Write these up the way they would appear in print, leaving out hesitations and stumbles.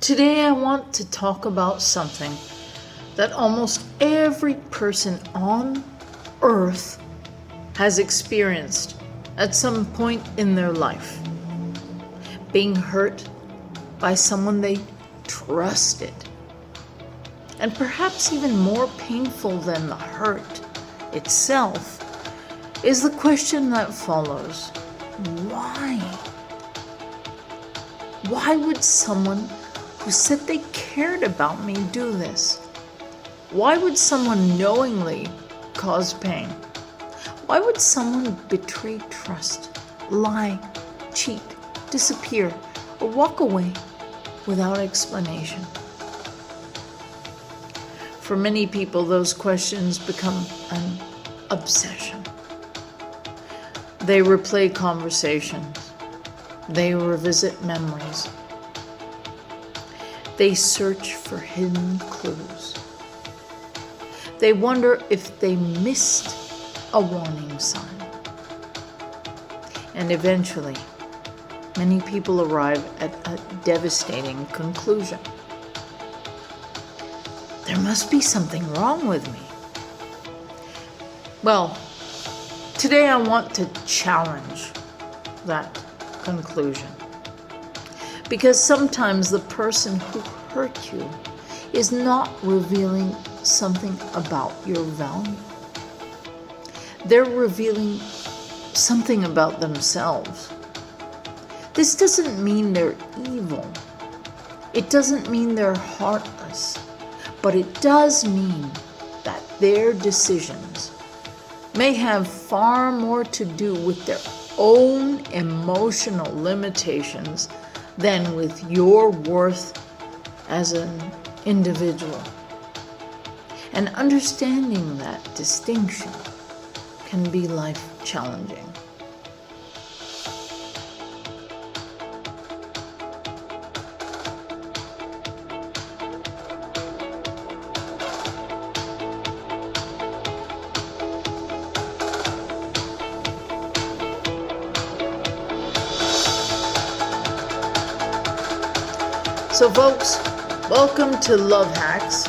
Today I want to talk about something that almost every person on earth has experienced at some point in their life. Being hurt by someone they trusted. And perhaps even more painful than the hurt itself is the question that follows. Why? Why would someone who said they cared about me do this? Why would someone knowingly cause pain? Why would someone betray trust, lie, cheat, disappear, or walk away without explanation? For many people, those questions become an obsession. They replay conversations. They revisit memories. They search for hidden clues. They wonder if they missed a warning sign. And eventually, many people arrive at a devastating conclusion. There must be something wrong with me. Well, today I want to challenge that conclusion. Because sometimes the person who hurt you is not revealing something about your value. They're revealing something about themselves. This doesn't mean they're evil. It doesn't mean they're heartless. But it does mean that their decisions may have far more to do with their own emotional limitations than with your worth as an individual. And understanding that distinction can be life challenging. So folks, welcome to Love Hacks.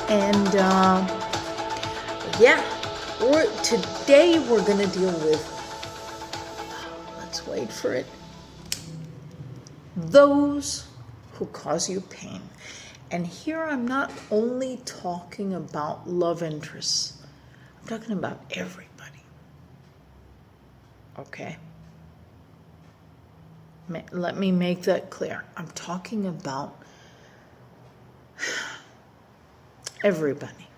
And today we're going to deal with, let's wait for it, those who cause you pain. And here I'm not only talking about love interests, I'm talking about everybody. Okay? Let me make that clear. I'm talking about everybody.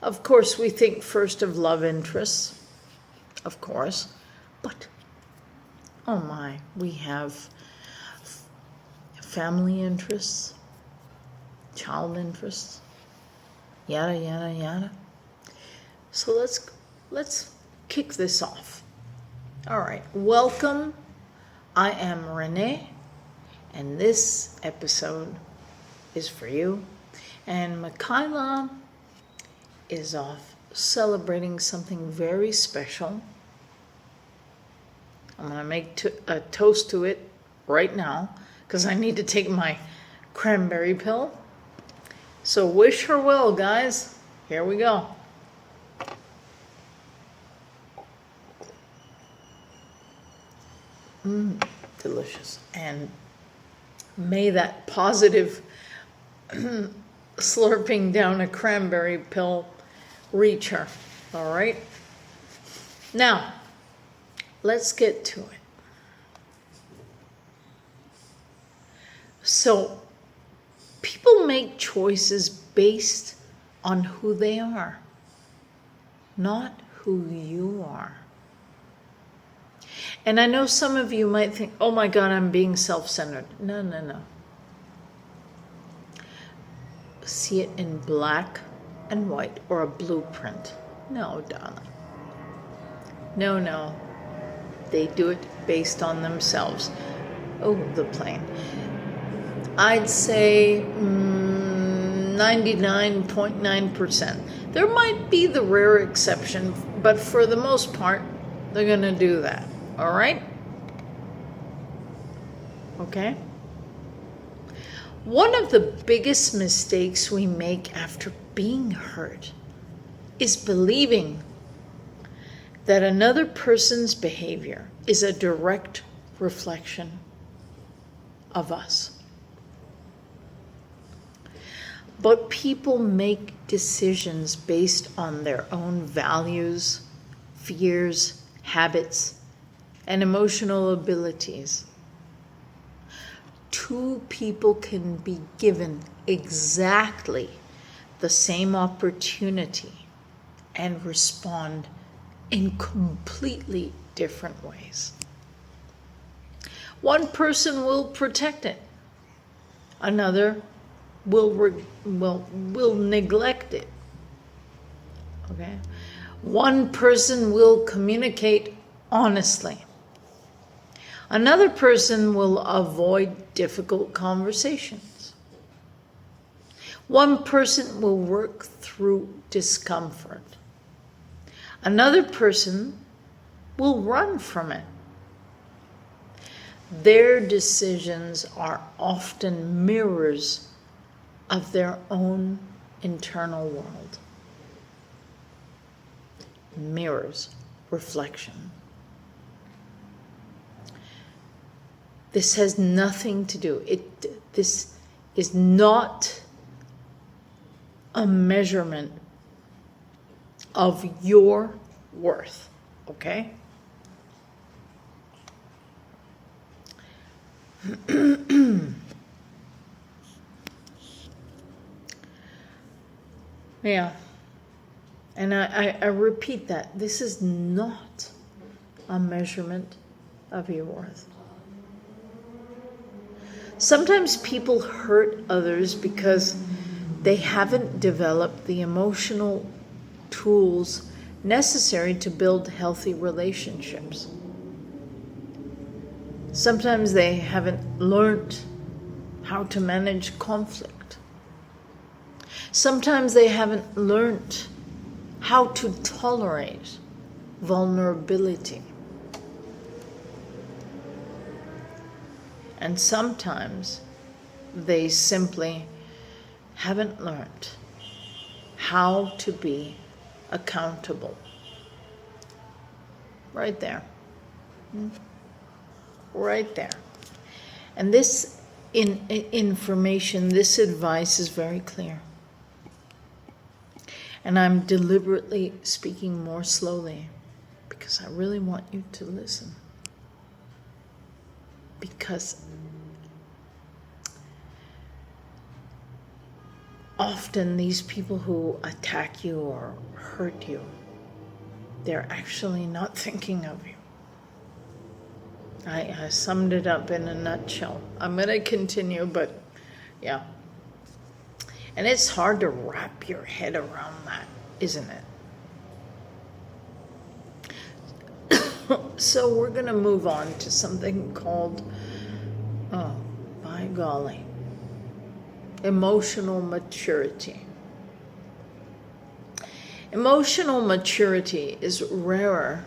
Of course, we think first of love interests, of course, but oh my, we have family interests, child interests, yada, yada, yada. So let's kick this off. All right, welcome. I am Renée, and this episode is for you. And Mikaila is off celebrating something very special. I'm going to make a toast to it right now because I need to take my cranberry pill. So wish her well, guys. Here we go. Delicious. And may that positive slurping down a cranberry pill reach her. All right? Now, let's get to it. So, people make choices based on who they are, not who you are. And I know some of you might think, oh my God, I'm being self-centered. No. See it in black and white or a blueprint. No, darling. No. They do it based on themselves. Oh, the plane. I'd say 99.9%. There might be the rare exception, but for the most part, they're going to do that. All right? Okay? One of the biggest mistakes we make after being hurt is believing that another person's behavior is a direct reflection of us. But people make decisions based on their own values, fears, habits, and emotional abilities. Two people can be given exactly the same opportunity and respond in completely different ways. One person will protect it. Another will neglect it. Okay? One person will communicate honestly. Another person will avoid difficult conversations. One person will work through discomfort. Another person will run from it. Their decisions are often mirrors of their own internal world. Mirrors, reflection. This has nothing to do, this is not a measurement of your worth, okay? Yeah. And I repeat that. This is not a measurement of your worth. Sometimes people hurt others because they haven't developed the emotional tools necessary to build healthy relationships. Sometimes they haven't learned how to manage conflict. Sometimes they haven't learned how to tolerate vulnerability. And sometimes they simply haven't learned how to be accountable. Right there. Right there. And this information, this advice is very clear. And I'm deliberately speaking more slowly because I really want you to listen. Because often these people who attack you or hurt you, they're actually not thinking of you. I summed it up in a nutshell. I'm going to continue, but yeah. And it's hard to wrap your head around that, isn't it? So we're going to move on to something called, oh, by golly, emotional maturity. Emotional maturity is rarer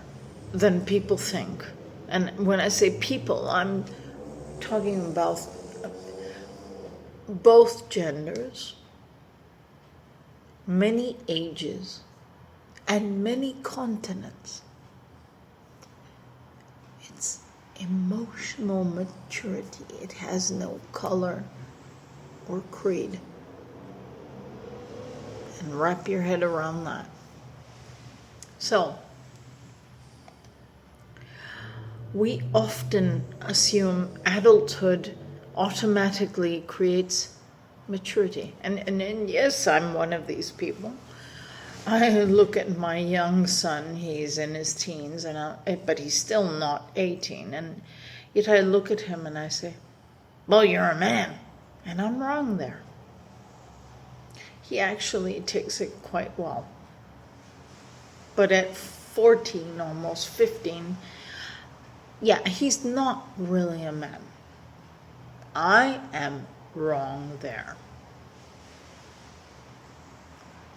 than people think. And when I say people, I'm talking about both genders, many ages, and many continents. It's emotional maturity. It has no color or creed. And wrap your head around that. So, we often assume adulthood automatically creates maturity. And yes, I'm one of these people. I look at my young son, he's in his teens, but he's still not 18. And yet I look at him and I say, well, you're a man. And I'm wrong there. He actually takes it quite well. But at 14, almost 15, yeah, he's not really a man. I am wrong there.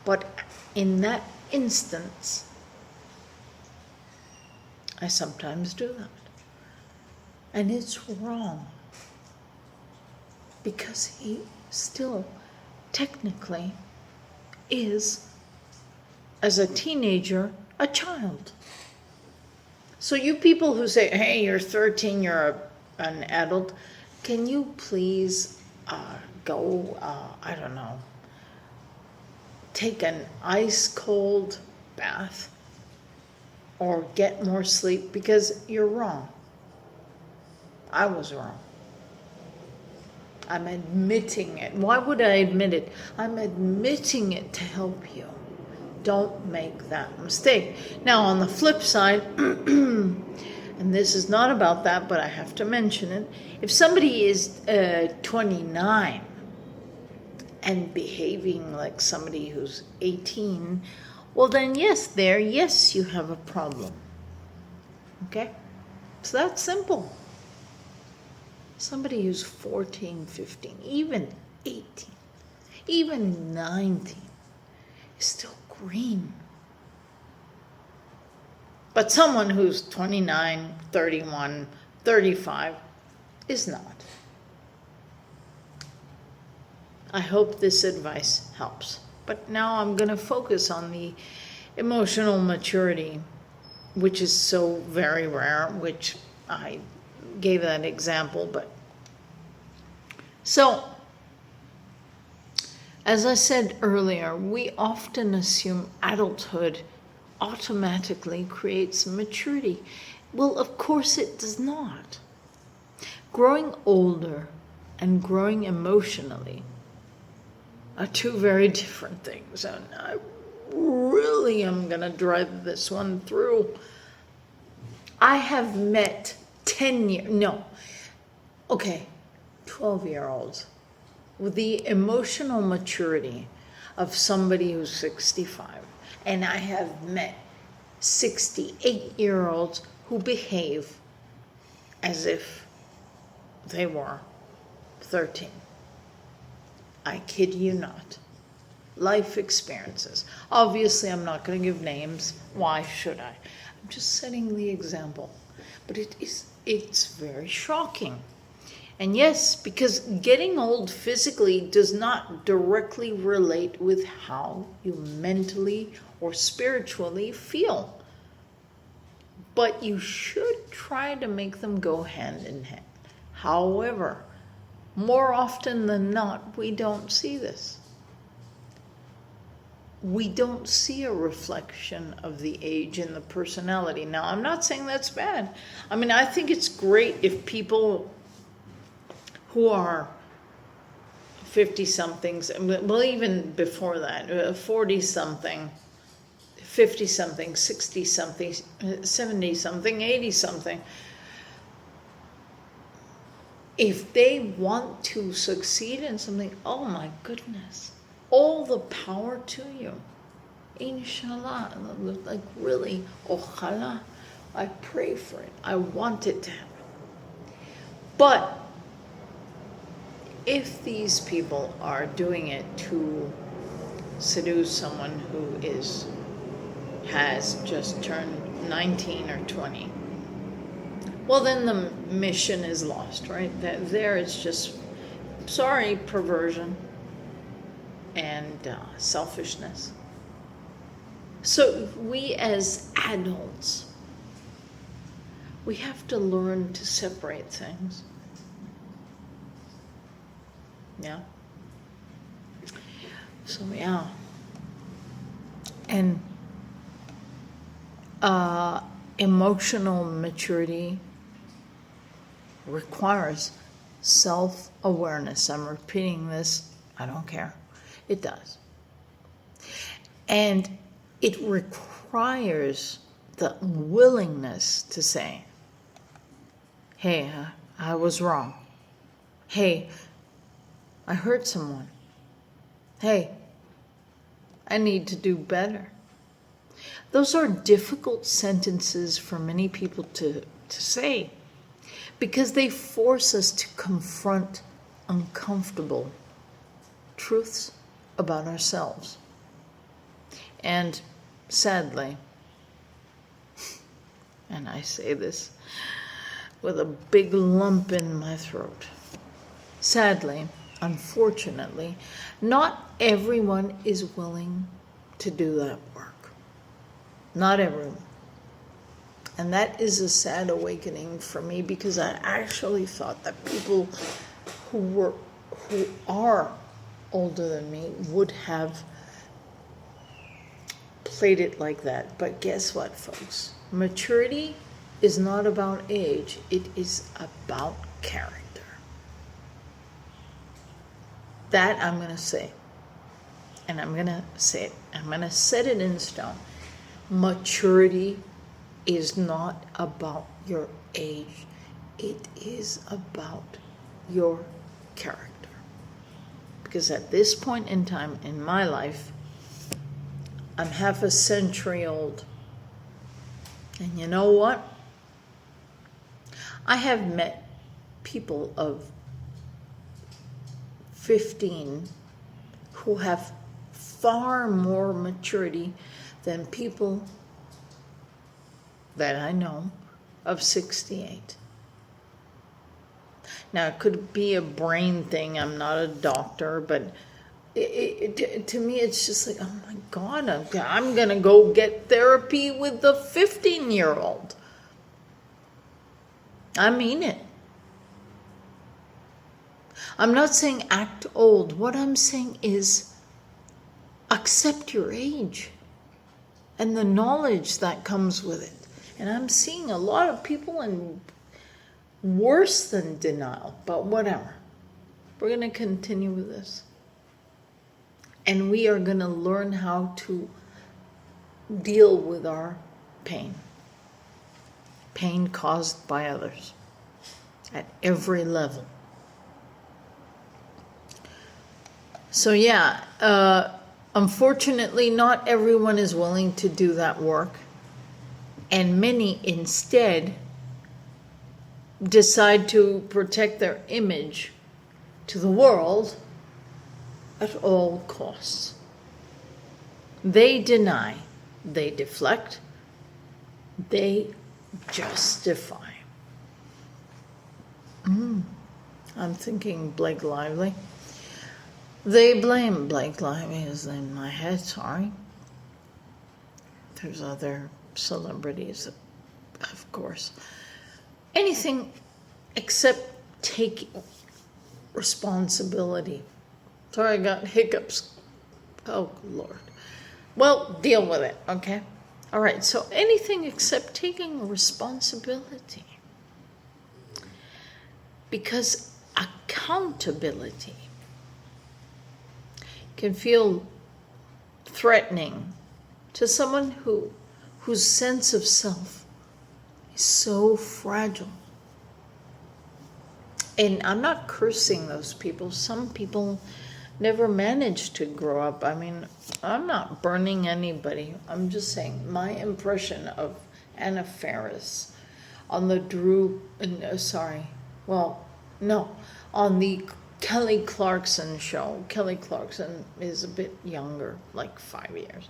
But in that instance, I sometimes do that. And it's wrong. because he still technically is, as a teenager, a child. So you people who say, hey, you're 13, you're an adult, can you please go, I don't know, take an ice cold bath or get more sleep, because you're wrong. I was wrong. I'm admitting it. Why would I admit it? I'm admitting it to help you. Don't make that mistake. Now, on the flip side, and this is not about that, but I have to mention it, if somebody is 29 and behaving like somebody who's 18, well then yes, you have a problem. Okay? So that's simple. Somebody who's 14, 15, even 18, even 19 is still green. But someone who's 29, 31, 35 is not. I hope this advice helps. But now I'm going to focus on the emotional maturity, which is so very rare, which I gave that example. But so, as I said earlier, we often assume adulthood automatically creates maturity. Well, of course it does not. Growing older and growing emotionally are two very different things, and I really am going to drive this one through. I have met 12-year-olds with the emotional maturity of somebody who's 65. And I have met 68-year-olds who behave as if they were 13. I kid you not. Life experiences. Obviously, I'm not going to give names. Why should I? I'm just setting the example. But it's very shocking. And yes, because getting old physically does not directly relate with how you mentally or spiritually feel. But you should try to make them go hand in hand. However, more often than not, we don't see this. We don't see a reflection of the age in the personality. Now, I'm not saying that's bad. I mean, I think it's great if people who are 50-somethings, well, even before that, 40-something, 50-something, 60-something, 70-something, 80-something, if they want to succeed in something, oh my goodness, all the power to you. Inshallah, like really, ojalá, I pray for it. I want it to happen. But if these people are doing it to seduce someone who has just turned 19 or 20, well, then the mission is lost, right? There it's just, perversion and selfishness. So we as adults, we have to learn to separate things. Yeah. So yeah. And emotional maturity requires self-awareness. I'm repeating this. I don't care. It does. And it requires the willingness to say, hey, I was wrong. Hey, I hurt someone. Hey, I need to do better. Those are difficult sentences for many people to say, because they force us to confront uncomfortable truths about ourselves. And sadly, and I say this with a big lump in my throat, sadly, unfortunately, not everyone is willing to do that work. Not everyone. And that is a sad awakening for me, because I actually thought that people who are older than me would have played it like that. But guess what, folks? Maturity is not about age. It is about character. That I'm going to say. And I'm going to say it. I'm going to set it in stone. Maturity is not about your age. It is about your character. Because at this point in time in my life, I'm half a century old. And you know what? I have met people of 15 who have far more maturity than people that I know of 68. Now, it could be a brain thing. I'm not a doctor, but to me, it's just like, oh my God, I'm going to go get therapy with the 15-year-old. I mean it. I'm not saying act old. What I'm saying is accept your age and the knowledge that comes with it. And I'm seeing a lot of people in worse than denial, but whatever. We're going to continue with this. And we are going to learn how to deal with our pain. Pain caused by others at every level. So yeah, unfortunately, not everyone is willing to do that work. And many instead decide to protect their image to the world at all costs. They deny, they deflect, they justify. I'm thinking Blake Lively. They blame Blake Lively is in my head, sorry. There's other celebrities, of course. Anything except taking responsibility. Sorry, I got hiccups. Oh, Lord. Well, deal with it, okay? All right, so anything except taking responsibility. Because accountability can feel threatening to someone whose sense of self is so fragile. And I'm not cursing those people. Some people never managed to grow up. I mean, I'm not burning anybody. I'm just saying my impression of Anna Faris on the on the Kelly Clarkson show. Kelly Clarkson is a bit younger, like 5 years.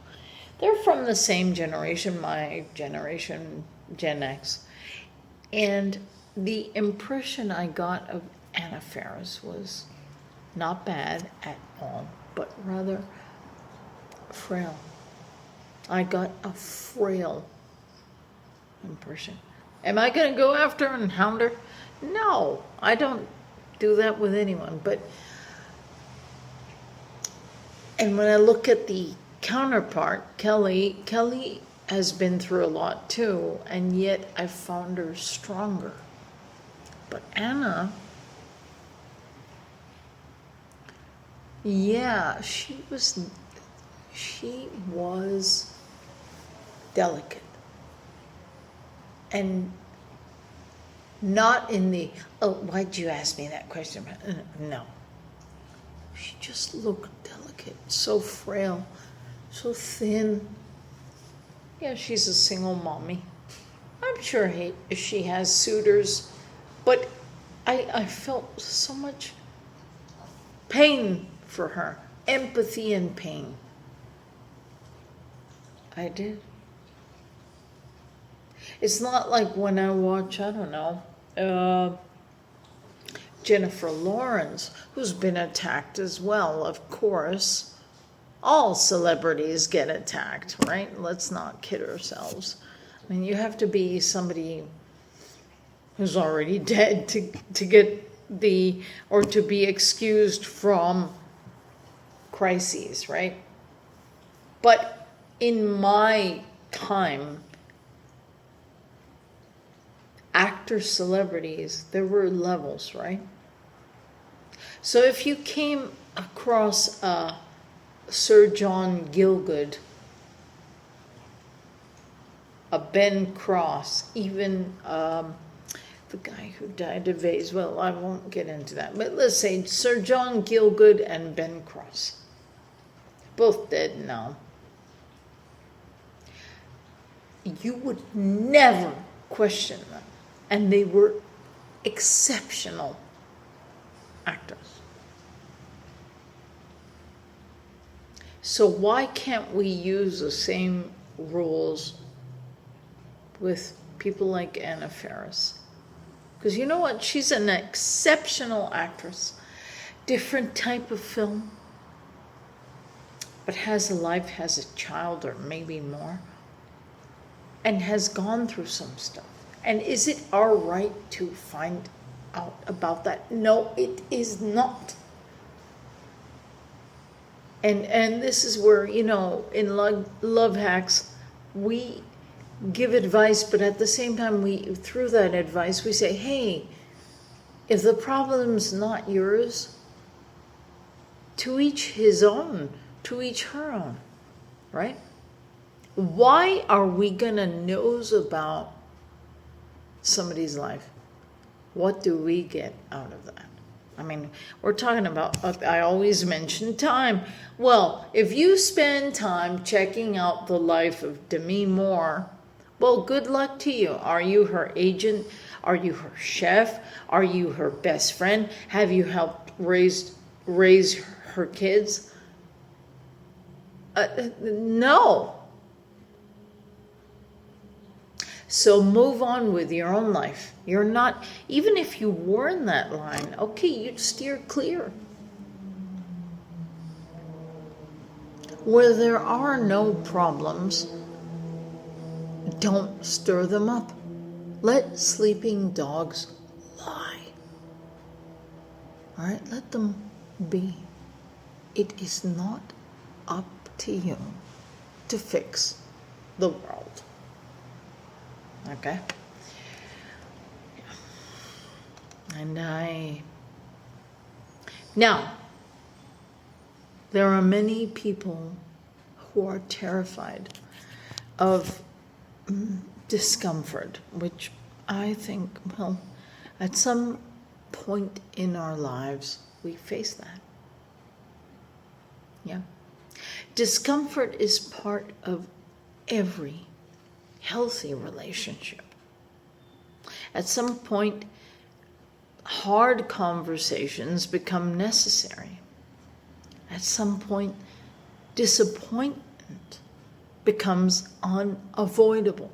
They're from the same generation, my generation, Gen X. And the impression I got of Anna Faris was not bad at all, but rather frail. I got a frail impression. Am I going to go after her and hound her? No, I don't do that with anyone. And when I look at the counterpart, Kelly has been through a lot too, and yet I found her stronger. But Anna, yeah, she was delicate. And not in the, oh, why'd you ask me that question? No. She just looked delicate, so frail, so thin. Yeah, she's a single mommy. I'm sure she has suitors, but I felt so much pain for her, empathy and pain. I did. It's not like when I watch, I don't know, Jennifer Lawrence, who's been attacked as well, of course. All celebrities get attacked, right? Let's not kid ourselves. I mean, you have to be somebody who's already dead to get or to be excused from crises, right? But in my time, actor celebrities, there were levels, right? So if you came across Sir John Gielgud, a Ben Cross, even the guy who died of AIDS, well, I won't get into that, but let's say Sir John Gielgud and Ben Cross, both dead now. You would never question them, and they were exceptional actors. So why can't we use the same rules with people like Anna Faris? Because you know what? She's an exceptional actress. Different type of film. But has a life, has a child, or maybe more. And has gone through some stuff. And is it our right to find out about that? No, it is not. And this is where, in love hacks, we give advice, but at the same time, through that advice, we say, hey, if the problem's not yours, to each his own, to each her own, right? Why are we gonna nose about somebody's life? What do we get out of that? I mean, we're talking about, I always mention time. Well, if you spend time checking out the life of Demi Moore, well, good luck to you. Are you her agent? Are you her chef? Are you her best friend? Have you helped raise her kids? No. So move on with your own life. You're not, even if you were in that line, okay, you'd steer clear. Where there are no problems, don't stir them up. Let sleeping dogs lie. All right, let them be. It is not up to you to fix the world. Okay? And now, there are many people who are terrified of discomfort, which I think, well, at some point in our lives, we face that. Yeah. Discomfort is part of every healthy relationship. At some point, hard conversations become necessary. At some point, disappointment becomes unavoidable.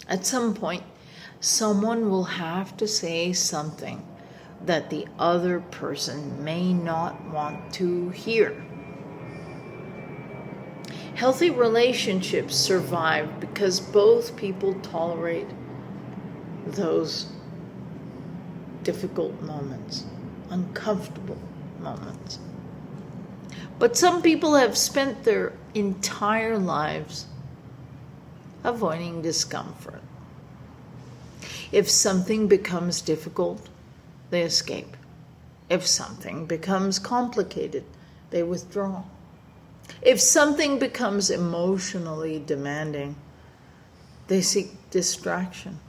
At some point, someone will have to say something that the other person may not want to hear. Healthy relationships survive because both people tolerate those difficult moments, uncomfortable moments. But some people have spent their entire lives avoiding discomfort. If something becomes difficult, they escape. If something becomes complicated, they withdraw. If something becomes emotionally demanding, they seek distraction.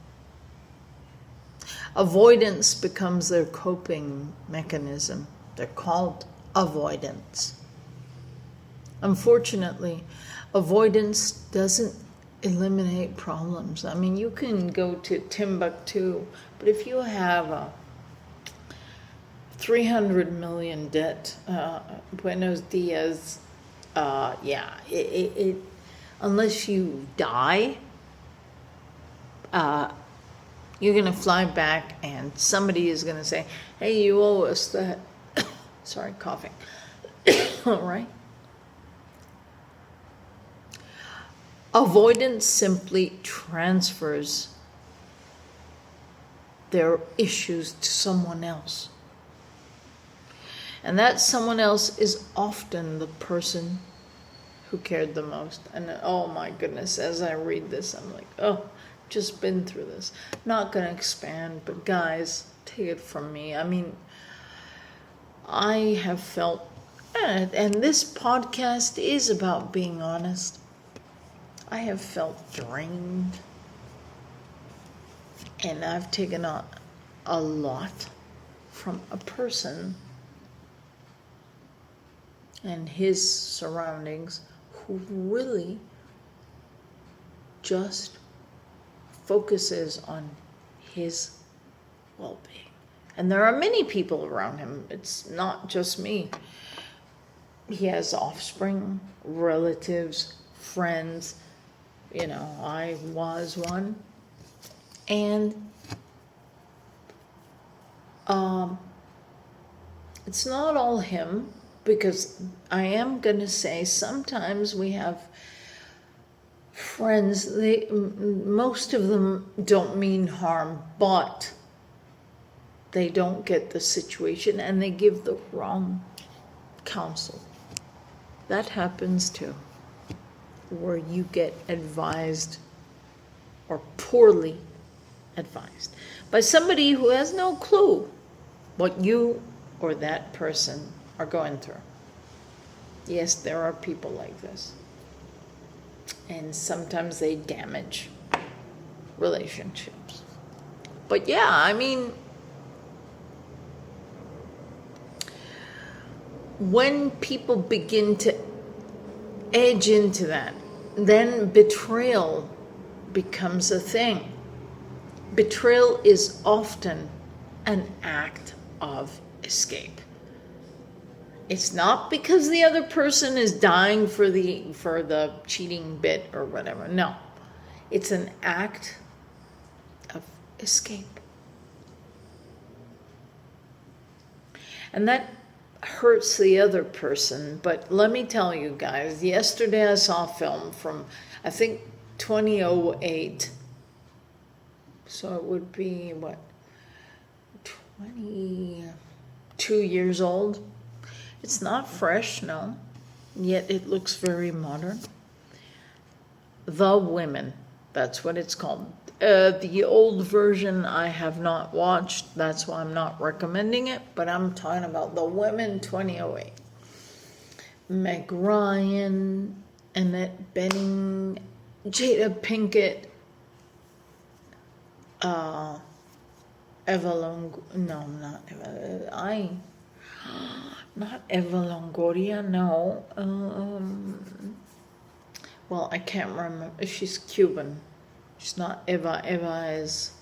Avoidance becomes their coping mechanism. They're called avoidants. Unfortunately, avoidance doesn't eliminate problems. I mean, you can go to Timbuktu, but if you have a 300 million debt, Buenos Dias, unless you die, You're going to fly back and somebody is going to say, hey, you owe us that. Sorry, coughing. All right. Avoidance simply transfers their issues to someone else. And that someone else is often the person who cared the most. And oh my goodness, as I read this, I'm like, oh, just been through this. Not going to expand, but guys, take it from me. I mean, I have felt, and this podcast is about being honest. I have felt drained, and I've taken on a lot from a person and his surroundings who really just focuses on his well-being. And there are many people around him. It's not just me. He has offspring, relatives, friends. You know, I was one. And it's not all him, because I am going to say sometimes we have friends, most of them don't mean harm, but they don't get the situation and they give the wrong counsel. That happens too, where you get advised or poorly advised by somebody who has no clue what you or that person are going through. Yes, there are people like this. And sometimes they damage relationships. But yeah, I mean, when people begin to edge into that, then betrayal becomes a thing. Betrayal is often an act of escape. It's not because the other person is dying for the cheating bit or whatever. No. It's an act of escape. And that hurts the other person. But let me tell you guys, yesterday I saw a film from, I think, 2008. So it would be, what, 22 years old? It's not fresh, no, yet it looks very modern. The Women, that's what it's called. The old version I have not watched, that's why I'm not recommending it, but I'm talking about The Women 2008. Meg Ryan, Annette Bening, Jada Pinkett, Eva Longoria, no, not Eva, not Eva Longoria, no. Well, I can't remember. She's Cuban. She's not Eva. Eva is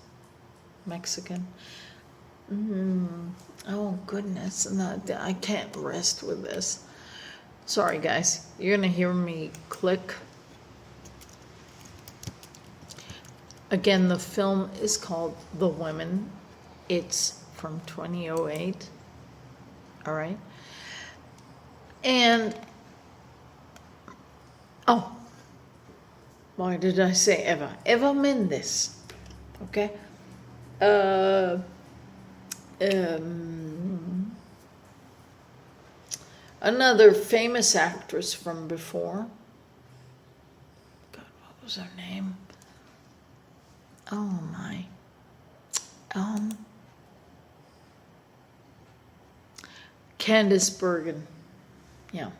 Mexican. Oh, goodness. I can't rest with this. Sorry, guys. You're going to hear me click. Again, the film is called The Women. It's from 2008. All right. And, oh, why did I say Eva? Eva Mendes. Okay. Another famous actress from before. God, what was her name? Oh my. Candice Bergen. Yeah.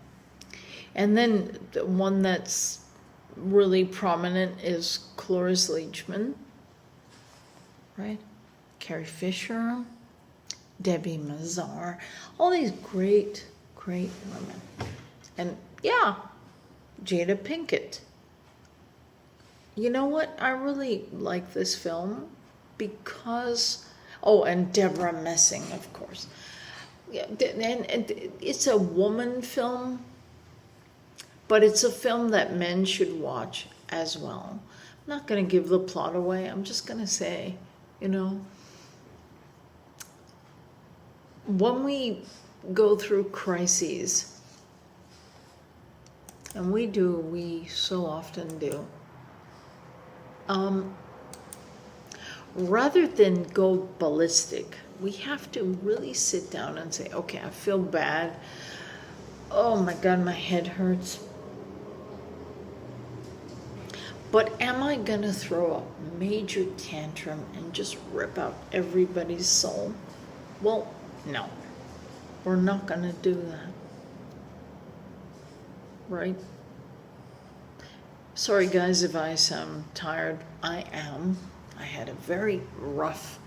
And then the one that's really prominent is Cloris Leachman, right? Carrie Fisher, Debbie Mazar, all these great, great women. And yeah, Jada Pinkett. You know what? I really like this film because, oh, and Deborah Messing, of course. Yeah, and it's a woman film, but it's a film that men should watch as well. I'm not going to give the plot away. I'm just going to say, You know, when we go through crises, and we so often do, rather than go ballistic, we have to really sit down and say, okay, I feel bad. Oh my God, my head hurts. But am I gonna throw a major tantrum and just rip out everybody's soul? Well, no. We're not gonna do that. Right? Sorry guys if I sound tired. I am. I had a very rough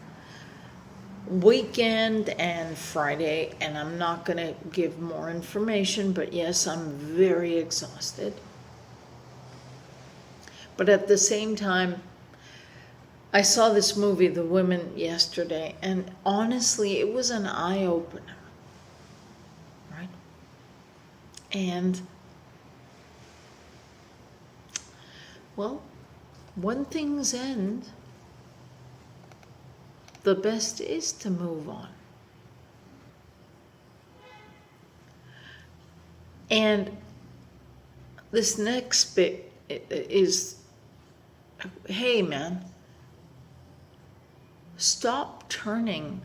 weekend and Friday, and I'm not gonna give more information, but yes, I'm very exhausted. But at the same time, I saw this movie, The Women, yesterday, and honestly, it was an eye-opener, right? And, well, when things end, the best is to move on. And this next bit is, hey man, stop turning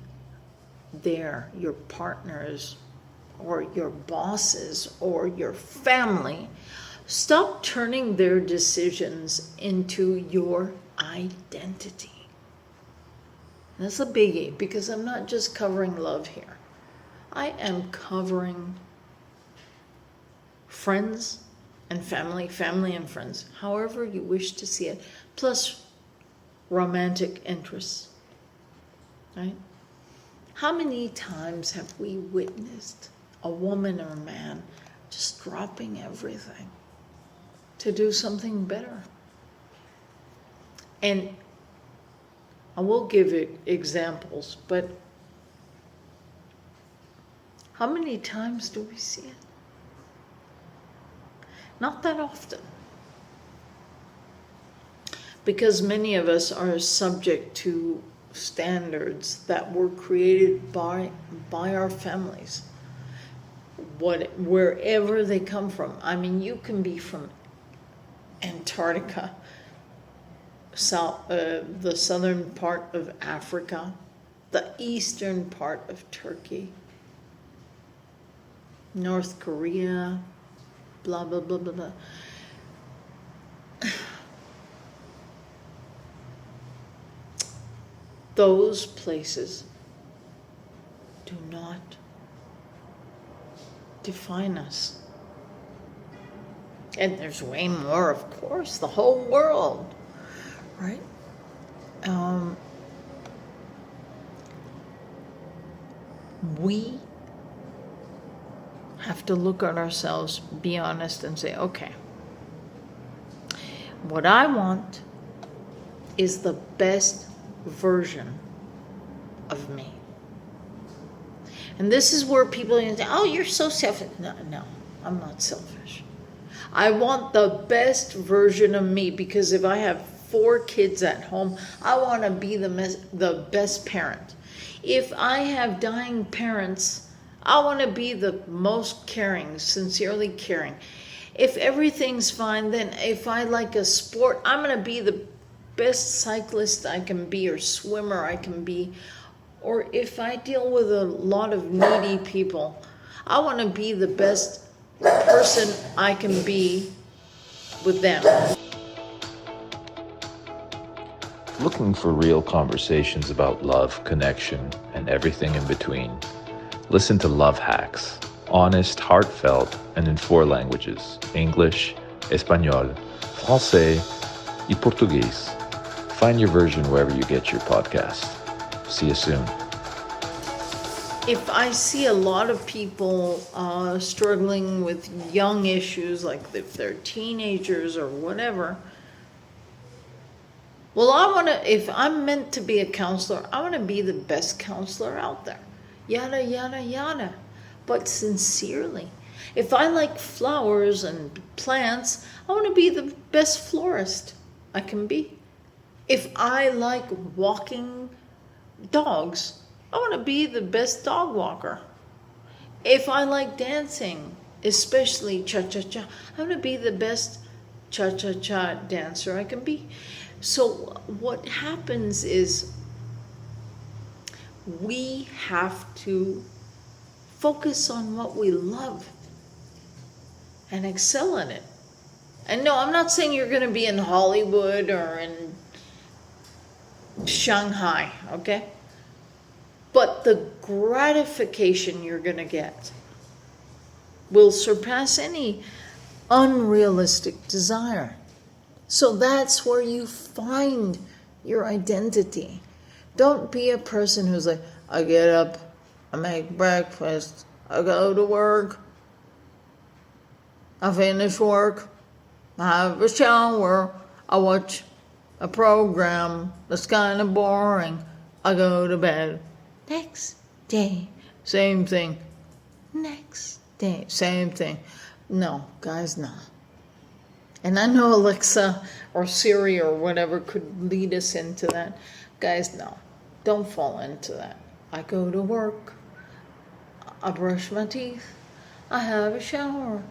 your partners or your bosses or your family, stop turning their decisions into your identity. That's a biggie, because I'm not just covering love here. I am covering friends and family and friends, however you wish to see it, plus romantic interests, right? How many times have we witnessed a woman or a man just dropping everything to do something better? And I will give examples, but how many times do we see it? Not that often. Because many of us are subject to standards that were created by our families, wherever they come from. I mean, you can be from Antarctica, the southern part of Africa, the eastern part of Turkey, North Korea, blah, blah, blah, blah, blah. Those places do not define us. And there's way more, of course, the whole world, right? We have to look at ourselves, be honest, and say, okay, what I want is the best version of me. And this is where people say, oh, you're so selfish. No, I'm not selfish. I want the best version of me, because if I have 4 kids at home, I want to be the best parent. If I have dying parents, I want to be the most caring, sincerely caring. If everything's fine, then if I like a sport, I'm going to be the best cyclist I can be, or swimmer I can be. Or if I deal with a lot of needy people, I want to be the best person I can be with them. Looking for real conversations about love, connection, and everything in between? Listen to Love Hacks, honest, heartfelt, and in 4 languages: English, Espanol, Francais, and Portuguese. Find your version wherever you get your podcast. See you soon. If I see a lot of people struggling with young issues, like if they're teenagers or whatever, well, if I'm meant to be a counselor, I want to be the best counselor out there. Yada, yada, yada. But sincerely. If I like flowers and plants, I want to be the best florist I can be. If I like walking dogs, I want to be the best dog walker. If I like dancing, especially cha-cha-cha, I want to be the best cha-cha-cha dancer I can be. So what happens is we have to focus on what we love and excel in it. And no, I'm not saying you're going to be in Hollywood or in Shanghai, okay? But the gratification you're going to get will surpass any unrealistic desire. So that's where you find your identity. Don't be a person who's like, I get up, I make breakfast, I go to work, I finish work, I have a shower, I watch a program that's kind of boring, I go to bed. Next day, same thing. Next day, same thing. No, guys, no. And I know Alexa or Siri or whatever could lead us into that. Guys, no, don't fall into that. I go to work, I brush my teeth, I have a shower,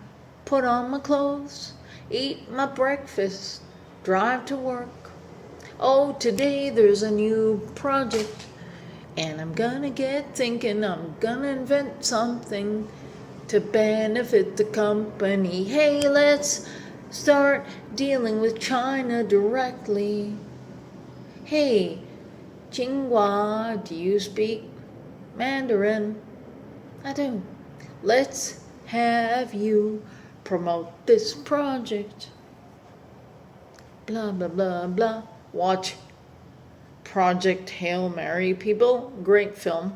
put on my clothes, eat my breakfast, drive to work. Oh, today there's a new project, and I'm gonna get thinking, I'm gonna invent something to benefit the company. Hey, let's start dealing with China directly. Hey, Jinghua, do you speak Mandarin? I do. Let's have you promote this project. Blah, blah, blah, blah. Watch Project Hail Mary, people. Great film.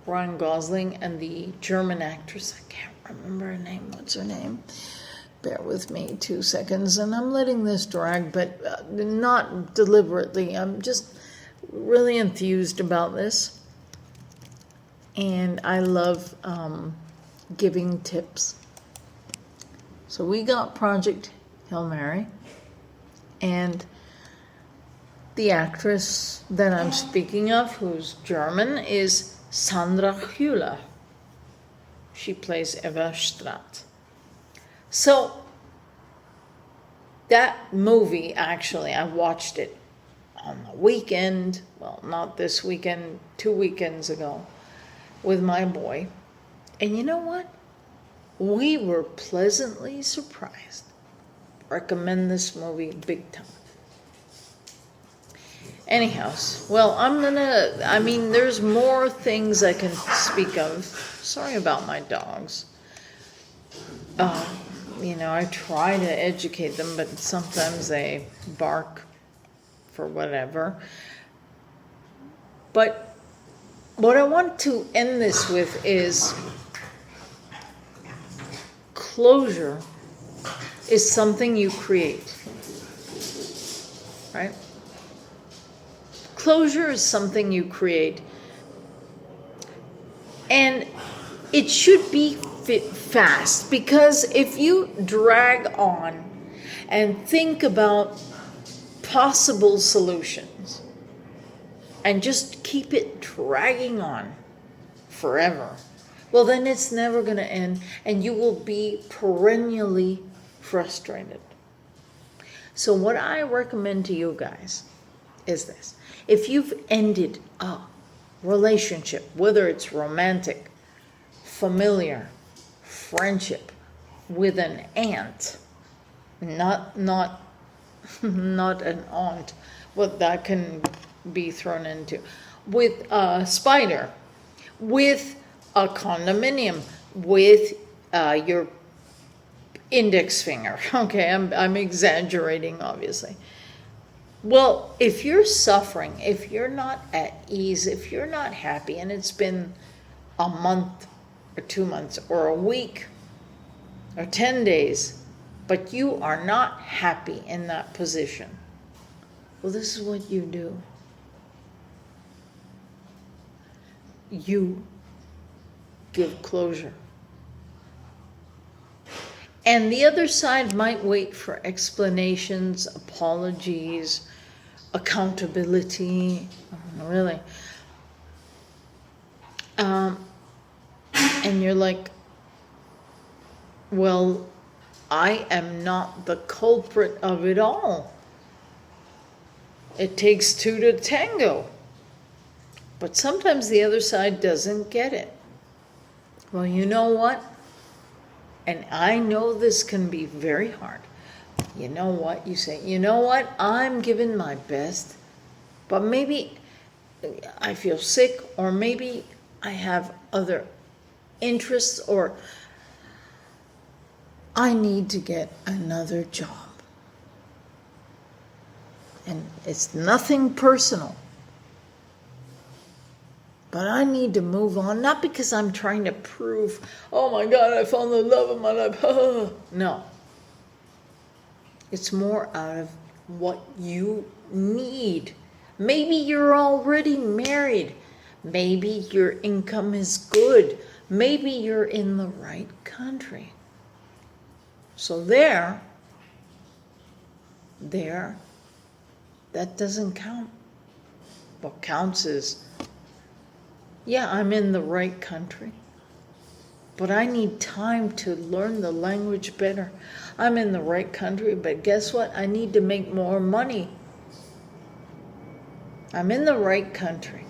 Ryan Gosling and the German actress. I can't remember her name. What's her name? Bear with me 2 seconds. And I'm letting this drag, but not deliberately. I'm just really enthused about this. And I love giving tips. So we got Project Hail Mary. And the actress that I'm speaking of, who's German, is Sandra Hüller. She plays Eva Stratt. So that movie, actually, I watched it on the weekend. Well, not this weekend, 2 weekends ago, with my boy. And you know what? We were pleasantly surprised. Recommend this movie big time. Anyhow, well, there's more things I can speak of. Sorry about my dogs. I try to educate them, but sometimes they bark for whatever. But what I want to end this with is closure is something you create, right? Closure is something you create, and it should be fast, because if you drag on and think about possible solutions and just keep it dragging on forever, well, then it's never going to end, and you will be perennially frustrated. So what I recommend to you guys is this. If you've ended a relationship, whether it's romantic, familiar, friendship, with an aunt, not an aunt, what that can be thrown into, with a spider, with a condominium, with your index finger. Okay, I'm exaggerating, obviously. Well, if you're suffering, if you're not at ease, if you're not happy, and it's been a month or 2 months or a week or 10 days, but you are not happy in that position, well, this is what you do. You give closure. And the other side might wait for explanations, apologies, accountability, really. And you're like, well, I am not the culprit of it all. It takes two to tango. But sometimes the other side doesn't get it. Well, you know what? And I know this can be very hard. You know what? You say, you know what? I'm giving my best, but maybe I feel sick, or maybe I have other interests, or I need to get another job. And it's nothing personal. But I need to move on, not because I'm trying to prove, oh my God, I found the love of my life. No. It's more out of what you need. Maybe you're already married. Maybe your income is good. Maybe you're in the right country. So there, that doesn't count. What counts is, yeah, I'm in the right country, but I need time to learn the language better. I'm in the right country, but guess what? I need to make more money. I'm in the right country,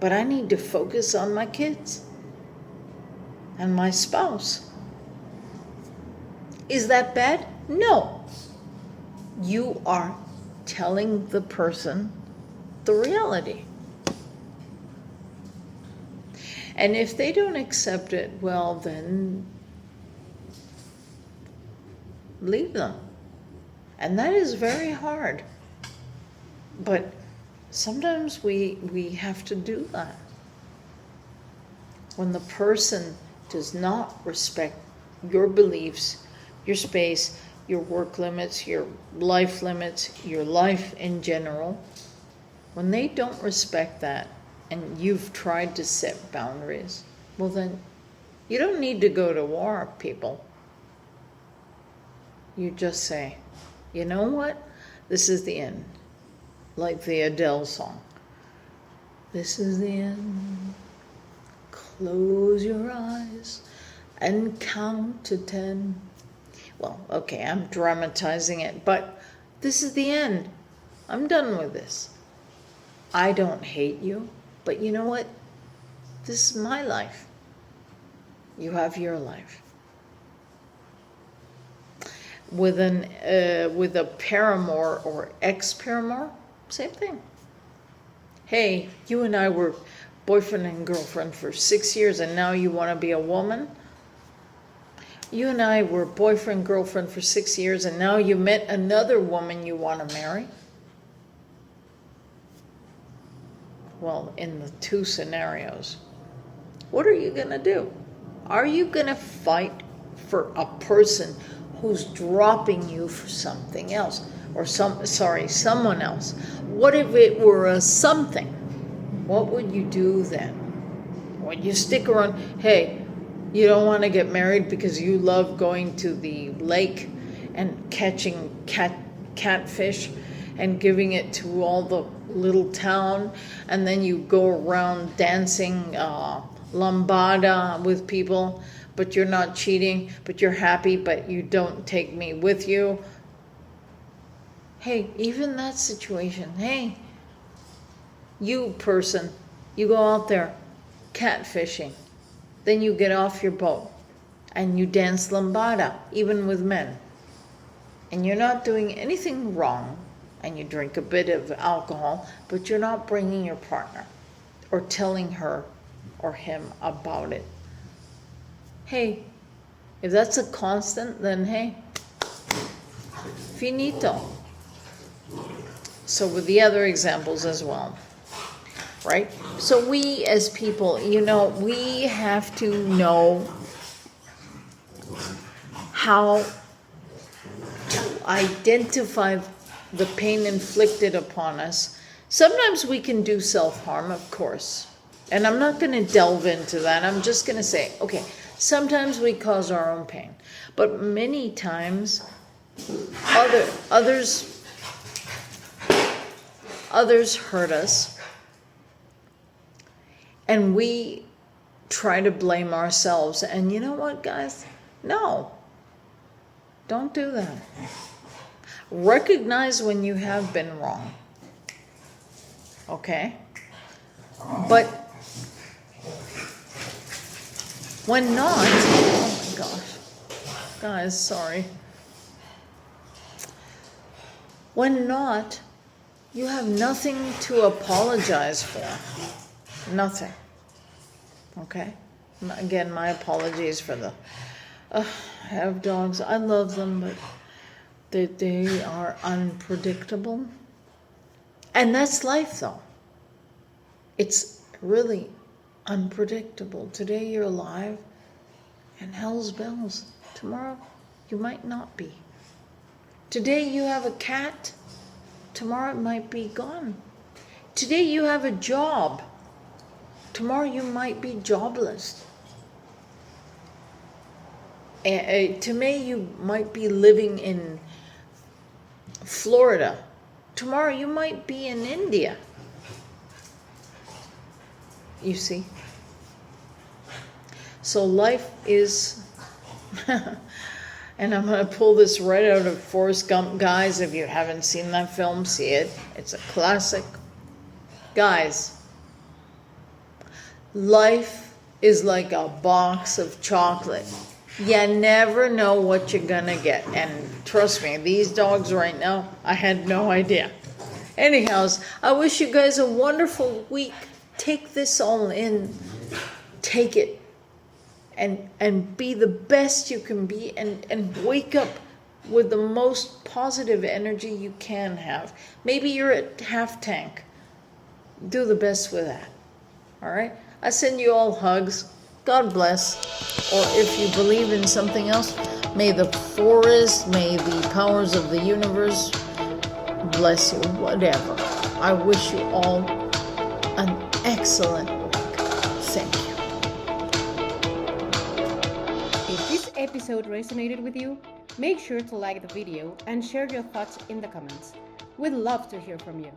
but I need to focus on my kids and my spouse. Is that bad? No. You are telling the person the reality. And if they don't accept it, well, then leave them. And that is very hard. But sometimes we have to do that. When the person does not respect your beliefs, your space, your work limits, your life limits, your life in general, when they don't respect that, and you've tried to set boundaries, well then, you don't need to go to war, people. You just say, you know what? This is the end. Like the Adele song. This is the end. Close your eyes and count to 10. Well, okay, I'm dramatizing it, but this is the end. I'm done with this. I don't hate you. But you know what? This is my life. You have your life. With a paramour or ex-paramour, same thing. Hey, you and I were boyfriend and girlfriend for 6 years, and now you want to be a woman? You and I were boyfriend, girlfriend for 6 years, and now you met another woman you want to marry? Well, in the two scenarios, what are you going to do? Are you going to fight for a person who's dropping you for something else? Or someone else? What if it were a something? What would you do then? Would you stick around? Hey, you don't want to get married because you love going to the lake and catching catfish and giving it to all the little town, and then you go around dancing lambada with people, but you're not cheating, but you're happy, but you don't take me with you. Hey, even that situation, hey, you person, you go out there catfishing, then you get off your boat and you dance lambada, even with men, and you're not doing anything wrong, and you drink a bit of alcohol, but you're not bringing your partner or telling her or him about it. Hey, if that's a constant, then hey, finito. So with the other examples as well, right? So we as people, we have to know how to identify the pain inflicted upon us. Sometimes we can do self-harm, of course. And I'm not going to delve into that. I'm just going to say, okay, sometimes we cause our own pain. But many times others hurt us. And we try to blame ourselves. And you know what, guys? No. Don't do that. Recognize when you have been wrong. Okay? But when not, oh my gosh. Guys, sorry. When not, you have nothing to apologize for. Nothing. Okay? Again, my apologies for the... I have dogs. I love them, but they are unpredictable. And that's life, though. It's really unpredictable. Today you're alive, and hell's bells. Tomorrow you might not be. Today you have a cat, tomorrow it might be gone. Today you have a job, tomorrow you might be jobless. Today you might be living in Florida, tomorrow you might be in India. You see? So life is... And I'm going to pull this right out of Forrest Gump. Guys, if you haven't seen that film, see it. It's a classic. Guys, life is like a box of chocolate. You never know what you're going to get. And trust me, these dogs right now, I had no idea. Anyhows, I wish you guys a wonderful week. Take this all in. Take it. And be the best you can be, and wake up with the most positive energy you can have. Maybe you're at half tank. Do the best with that. All right? I send you all hugs. God bless. Or if you believe in something else, may the forest, may the powers of the universe bless you, whatever. I wish you all an excellent week. Thank you. If this episode resonated with you, make sure to like the video and share your thoughts in the comments. We'd love to hear from you.